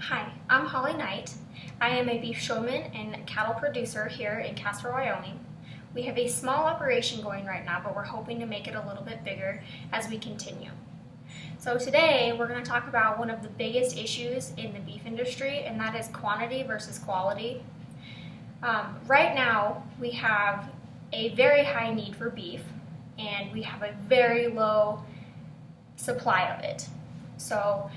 Hi, I'm Holly Knight. I am a beef showman and cattle producer here in Casper, Wyoming. We have a small operation going right now, but we're hoping to make it a little bit bigger as we continue. So today we're going to talk about one of the biggest issues in the beef industry, and that is quantity versus quality. Right now we have a very high need for beef, and we have a very low supply of it. So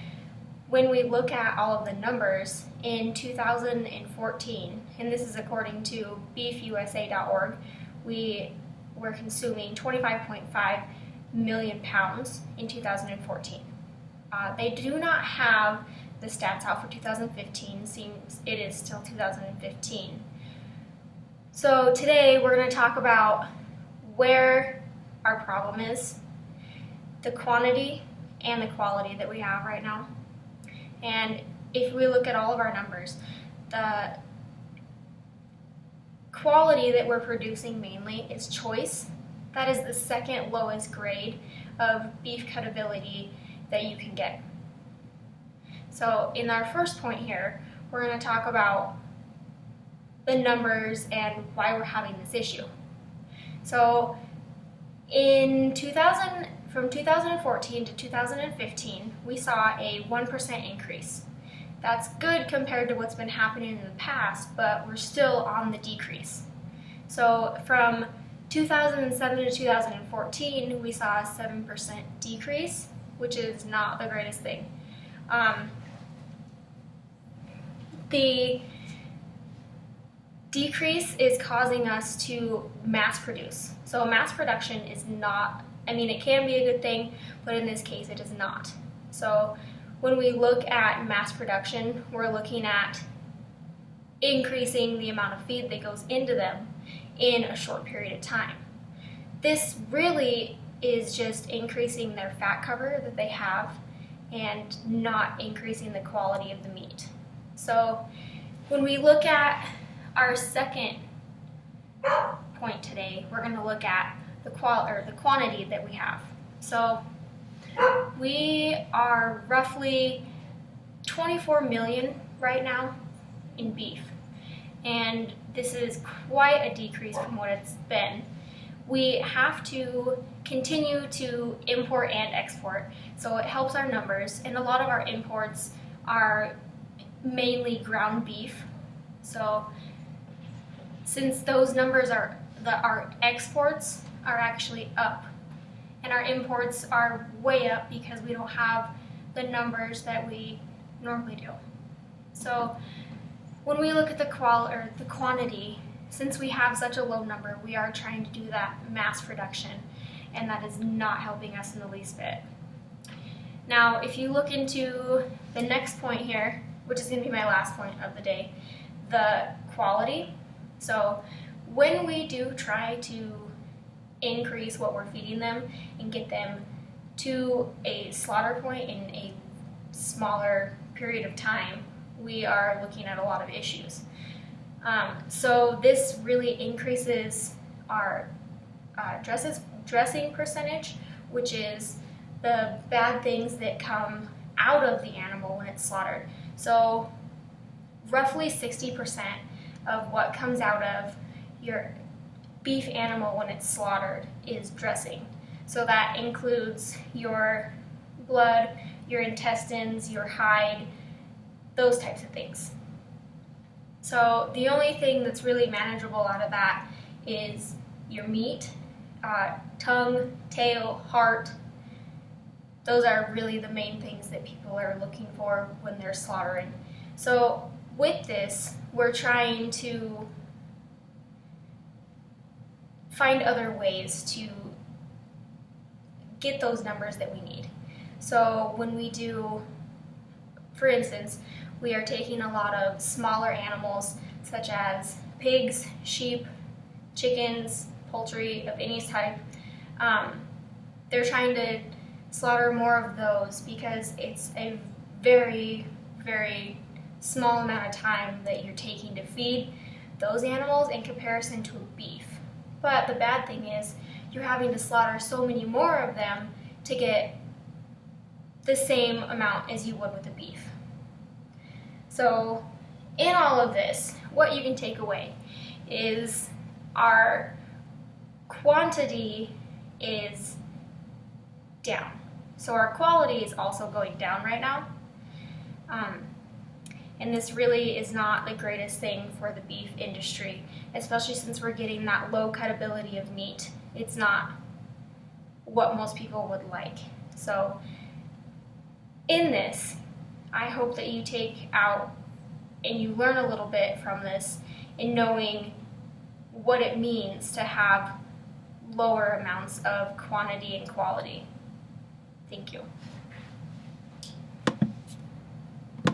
when we look at all of the numbers in 2014, and this is according to beefusa.org, we were consuming 25.5 million pounds in 2014. They do not have the stats out for 2015, seems it is still 2015. So today we're going to talk about where our problem is, the quantity and the quality that we have right now. And if we look at all of our numbers, the quality that we're producing mainly is choice. That is the second lowest grade of beef cutability that you can get. So in our first point here, we're going to talk about the numbers and why we're having this issue. So from 2014 to 2015, we saw a 1% increase. That's good compared to what's been happening in the past, but we're still on the decrease. So from 2007 to 2014, we saw a 7% decrease, which is not the greatest thing. The decrease is causing us to mass produce. So mass production is not, it can be a good thing, but in this case it is not. So when we look at mass production, we're looking at increasing the amount of feed that goes into them in a short period of time. This really is just increasing their fat cover that they have and not increasing the quality of the meat. So when we look at our second point today, we're going to look at the quantity that we have. So we are roughly 24 million right now in beef, and this is quite a decrease from what it's been. We have to continue to import and export, so it helps our numbers, and a lot of our imports are mainly ground beef. So since those numbers our exports are actually up, and our imports are way up because we don't have the numbers that we normally do. So when we look at the quantity, since we have such a low number, we are trying to do that mass production, and that is not helping us in the least bit. Now, if you look into the next point here, which is going to be my last point of the day, the quality. So when we do try to increase what we're feeding them and get them to a slaughter point in a smaller period of time, we are looking at a lot of issues. So this really increases our dressing percentage, which is the bad things that come out of the animal when it's slaughtered. So roughly 60% of what comes out of your beef animal when it's slaughtered is dressing. So that includes your blood, your intestines, your hide, those types of things. So the only thing that's really manageable out of that is your meat, tongue, tail, heart. Those are really the main things that people are looking for when they're slaughtering. So with this, we're trying to find other ways to get those numbers that we need. So when we do, for instance, we are taking a lot of smaller animals such as pigs, sheep, chickens, poultry of any type. They're trying to slaughter more of those because it's a very, very small amount of time that you're taking to feed those animals in comparison to a beef. But the bad thing is you're having to slaughter so many more of them to get the same amount as you would with a beef. So in all of this, what you can take away is our quantity is down. So our quality is also going down right now. And this really is not the greatest thing for the beef industry, especially since we're getting that low cutability of meat. It's not what most people would like. So in this, I hope that you take out and you learn a little bit from this in knowing what it means to have lower amounts of quantity and quality. Thank you.